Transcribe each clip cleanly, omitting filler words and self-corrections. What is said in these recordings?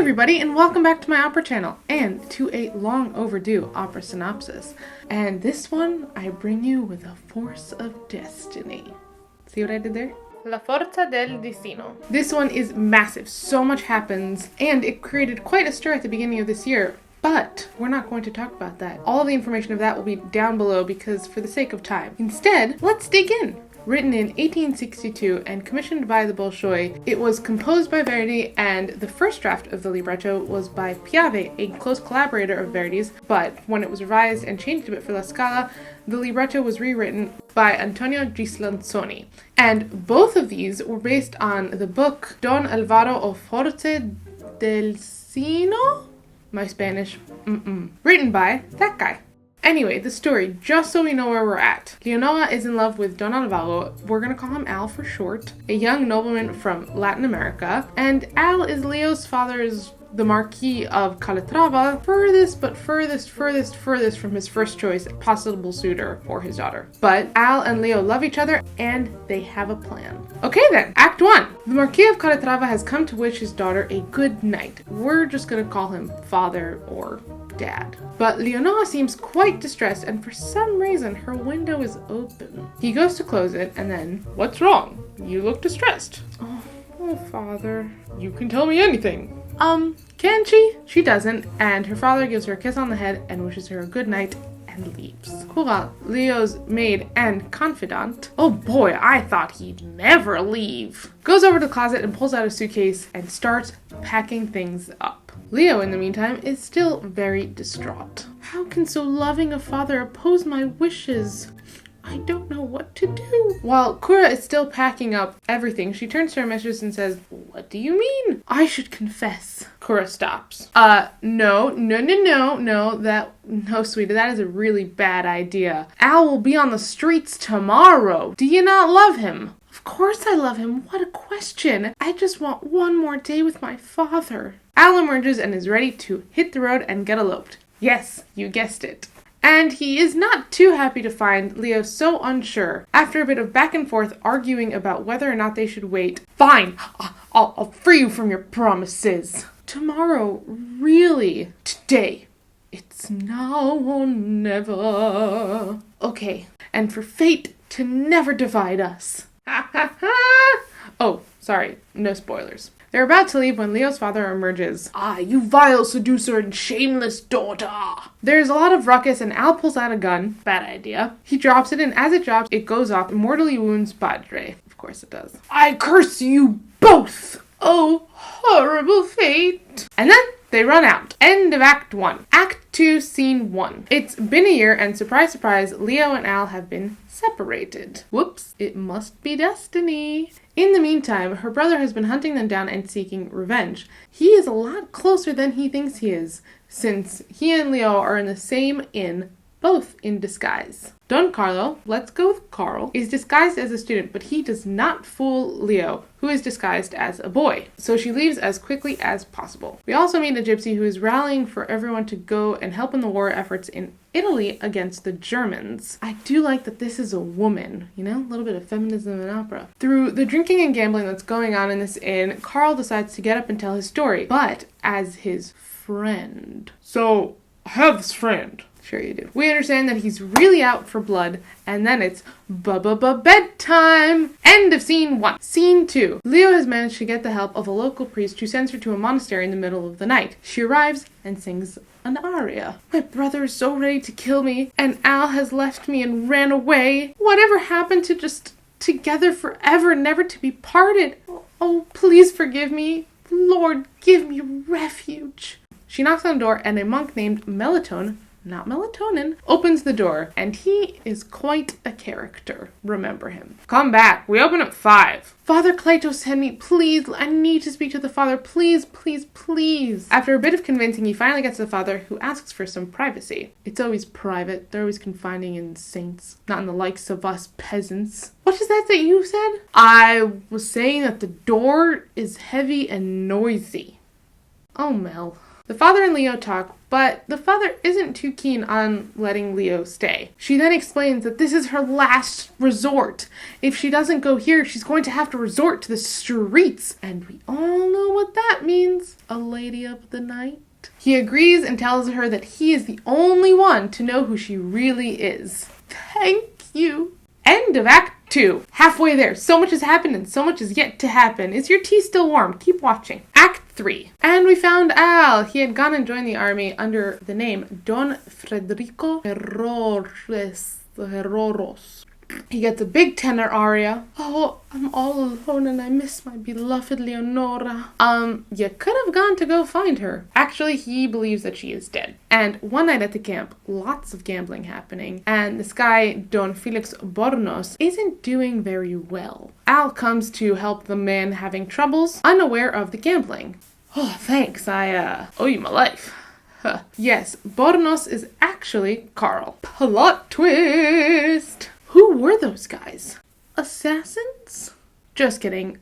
everybody, and welcome back to my opera channel, and to a long overdue opera synopsis. And this one, I bring you with a Force of Destiny. See what I did there? La Forza Del Destino. This one is massive, so much happens, and it created quite a stir at the beginning of this year, but we're not going to talk about that. All the information of that will be down below because for the sake of time. Instead, let's dig in. Written in 1862 and commissioned by the Bolshoi, it was composed by Verdi, and the first draft of the libretto was by Piave, a close collaborator of Verdi's, but when it was revised and changed a bit for La Scala, the libretto was rewritten by Antonio Gislansoni. And both of these were based on the book Don Alvaro o Forza Del Destino? My Spanish, written by that guy. Anyway, the story, just so we know where we're at. Leonora is in love with Don Alvaro, we're gonna call him Al for short, a young nobleman from Latin America, and Al is Leo's father's, the Marquis of Calatrava, furthest from his first choice possible suitor for his daughter. But Al and Leo love each other, and they have a plan. Okay then, Act 1. The Marquis of Calatrava has come to wish his daughter a good night. We're just gonna call him father or dad. But Leonora seems quite distressed, and for some reason her window is open. He goes to close it, and then, "What's wrong? You look distressed." Oh, father. You can tell me anything. Can she? She doesn't, and her father gives her a kiss on the head and wishes her a good night and leaves. Cora, Leo's maid and confidant, oh boy, I thought he'd never leave, goes over to the closet and pulls out a suitcase and starts packing things up. Leo, in the meantime, is still very distraught. How can so loving a father oppose my wishes? I don't know what to do. While Cora is still packing up everything, she turns to her mistress and says, "What do you mean? I should confess." Cora stops. No, sweetie, that is a really bad idea. Al will be on the streets tomorrow. Do you not love him? Of course I love him. What a question. I just want one more day with my father. Al emerges and is ready to hit the road and get eloped. Yes, you guessed it. And he is not too happy to find Leo so unsure. After a bit of back and forth arguing about whether or not they should wait, "Fine, I'll free you from your promises." Tomorrow, really? Today. It's now or never. Okay, and for fate to never divide us. Oh, sorry, no spoilers. They're about to leave when Leo's father emerges. "Ah, you vile seducer and shameless daughter!" There's a lot of ruckus and Al pulls out a gun. Bad idea. He drops it, and as it drops, it goes off and mortally wounds Madre. Of course it does. "I curse you both! Oh, horrible fate!" And then they run out. End of Act 1. Act 2, Scene 1. It's been a year, and surprise, surprise, Leo and Al have been separated. Whoops, it must be destiny. In the meantime, her brother has been hunting them down and seeking revenge. He is a lot closer than he thinks he is, since he and Leo are in the same inn, both in disguise. Don Carlo, let's go with Carl, is disguised as a student, but he does not fool Leo, who is disguised as a boy. So she leaves as quickly as possible. We also meet a gypsy who is rallying for everyone to go and help in the war efforts in Italy against the Germans. I do like that this is a woman, a little bit of feminism in opera. Through the drinking and gambling that's going on in this inn, Carl decides to get up and tell his story, but as his friend. "So, I have this friend." Sure you do. We understand that he's really out for blood, and then it's bedtime. End of Scene 1. Scene 2. Leo has managed to get the help of a local priest who sends her to a monastery in the middle of the night. She arrives and sings an aria. "My brother is so ready to kill me, and Al has left me and ran away. Whatever happened to just together forever, never to be parted? Oh, please forgive me. Lord, give me refuge." She knocks on the door, and a monk named not melatonin, opens the door, and he is quite a character. Remember him. "Come back. We open at 5. Father Cleito sent me. Please, I need to speak to the father. Please, please, please." After a bit of convincing, he finally gets to the father, who asks for some privacy. It's always private. They're always confiding in saints, not in the likes of us peasants. "What is that you said?" "I was saying that the door is heavy and noisy." Oh, Mel. The father and Leo talk, but the father isn't too keen on letting Leo stay. She then explains that this is her last resort. If she doesn't go here, she's going to have to resort to the streets. And we all know what that means. A lady of the night. He agrees and tells her that he is the only one to know who she really is. Thank you. End of Act 2. Halfway there. So much has happened and so much is yet to happen. Is your tea still warm? Keep watching. Act 3. And we found Al. He had gone and joined the army under the name Don Federico Heroros. He gets a big tenor aria. Oh, I'm all alone and I miss my beloved Leonora. You could have gone to go find her. Actually, he believes that she is dead. And one night at the camp, lots of gambling happening, and this guy, Don Felix Bornos, isn't doing very well. Al comes to help the man having troubles, unaware of the gambling. Oh, thanks, I owe you my life. Yes, Bornos is actually Carl. Plot twist! Who were those guys? Assassins? Just kidding.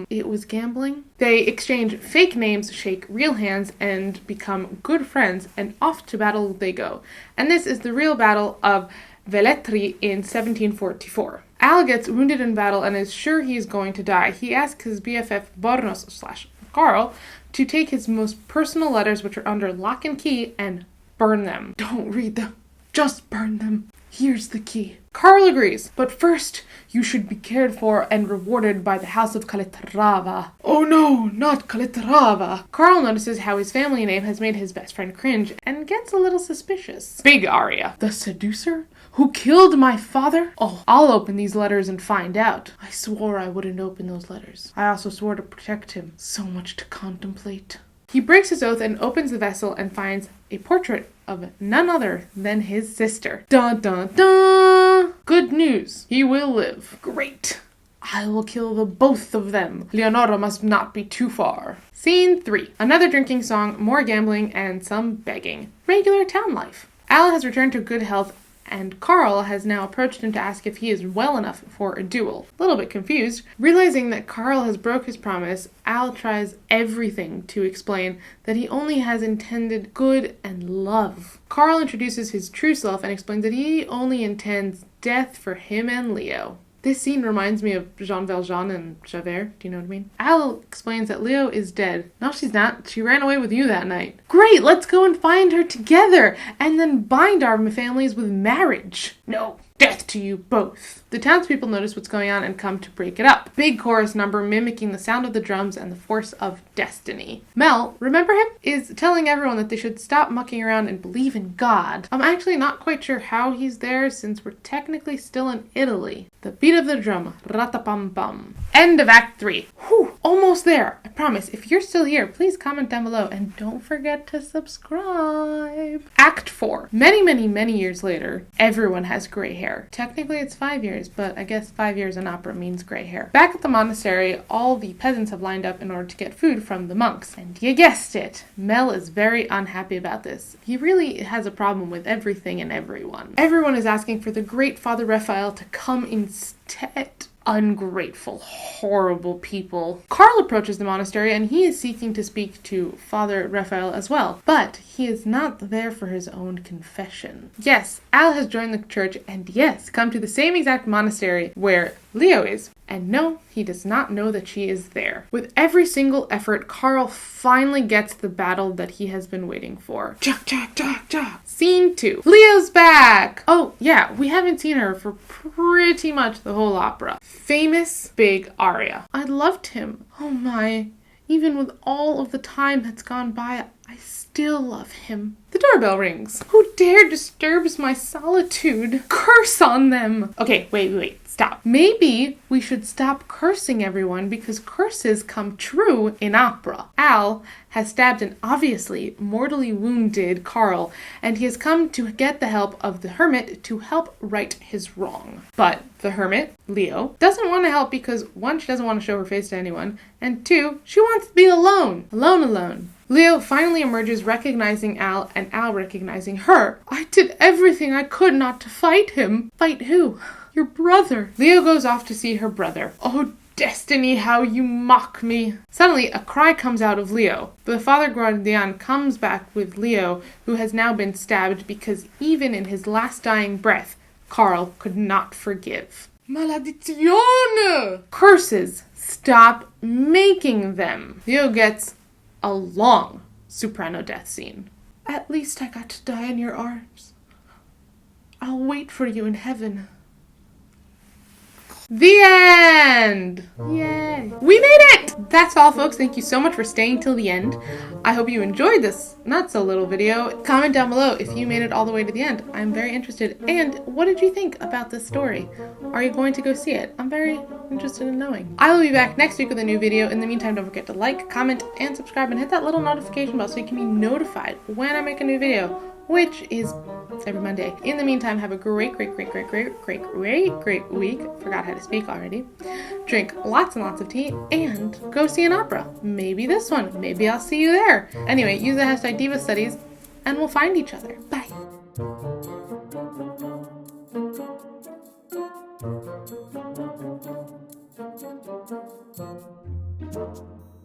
It was gambling. They exchange fake names, shake real hands, and become good friends, and off to battle they go. And this is the real battle of Velletri in 1744. Al gets wounded in battle and is sure he is going to die. He asks his BFF Bornos/Carl to take his most personal letters, which are under lock and key, and burn them. Don't read them. Just burn them. Here's the key. Carl agrees, but first you should be cared for and rewarded by the house of Calatrava. Oh no, not Calatrava. Carl notices how his family name has made his best friend cringe and gets a little suspicious. Big aria. The seducer? Who killed my father? Oh, I'll open these letters and find out. I swore I wouldn't open those letters. I also swore to protect him. So much to contemplate. He breaks his oath and opens the vessel and finds a portrait of none other than his sister. Dun dun dun! Good news. He will live. Great. I will kill the both of them. Leonora must not be too far. Scene 3. Another drinking song, more gambling, and some begging. Regular town life. Al has returned to good health, and Carl has now approached him to ask if he is well enough for a duel. A little bit confused. Realizing that Carl has broke his promise, Al tries everything to explain that he only has intended good and love. Carl introduces his true self and explains that he only intends death for him and Leo. This scene reminds me of Jean Valjean and Javert. Do you know what I mean? Al explains that Leo is dead. No, she's not. She ran away with you that night. Great, let's go and find her together and then bind our families with marriage. No, death to you both. The townspeople notice what's going on and come to break it up. Big chorus number mimicking the sound of the drums and the force of destiny. Mel, remember him? Is telling everyone that they should stop mucking around and believe in God. I'm actually not quite sure how he's there since we're technically still in Italy. The beat of the drum. Ratapam bum. End of Act 3. Whew, almost there. I promise, if you're still here, please comment down below and don't forget to subscribe. Act 4. Many years later, everyone has gray hair. Technically it's 5 years, but I guess 5 years in opera means gray hair. Back at the monastery, all the peasants have lined up in order to get food from the monks. And you guessed it, Mel is very unhappy about this. He really has a problem with everything and everyone. Everyone is asking for the great Father Raphael to come instead. Ungrateful, horrible people. Carl approaches the monastery and he is seeking to speak to Father Raphael as well, but he is not there for his own confession. Yes, Al has joined the church and yes, come to the same exact monastery where Leo is. And no, he does not know that she is there. With every single effort, Carl finally gets the battle that he has been waiting for. Scene 2. Leo's back! Oh, yeah, we haven't seen her for pretty much the whole opera. Famous big aria. I loved him. Oh my. Even with all of the time that's gone by, I still love him. The doorbell rings. Who dare disturbs my solitude? Curse on them! Okay, wait, stop. Maybe we should stop cursing everyone because curses come true in opera. Al has stabbed an obviously mortally wounded Carl, and he has come to get the help of the hermit to help right his wrong. But the hermit, Leo, doesn't want to help because 1, she doesn't want to show her face to anyone, and 2, she wants to be alone. Alone. Leo finally emerges recognizing Al and Al recognizing her. I did everything I could not to fight him. Fight who? Your brother. Leo goes off to see her brother. Oh Destiny, how you mock me. Suddenly, a cry comes out of Leo. The Father Guardian comes back with Leo, who has now been stabbed because even in his last dying breath, Carl could not forgive. Maledizione! Curses! Stop making them! Leo gets a long soprano death scene. At least I got to die in your arms. I'll wait for you in heaven. The end! Yay! We made it! That's all, folks. Thank you so much for staying till the end. I hope you enjoyed this not-so-little video. Comment down below if you made it all the way to the end. I'm very interested. And what did you think about this story? Are you going to go see it? I'm very interested in knowing. I will be back next week with a new video. In the meantime, don't forget to like, comment, and subscribe, and hit that little notification bell so you can be notified when I make a new video, which is every Monday. In the meantime, have a great week. Forgot how to speak already. Drink lots and lots of tea, and go see an opera. Maybe this one. Maybe I'll see you there. Anyway, use the hashtag DivaStudies, and we'll find each other. Bye.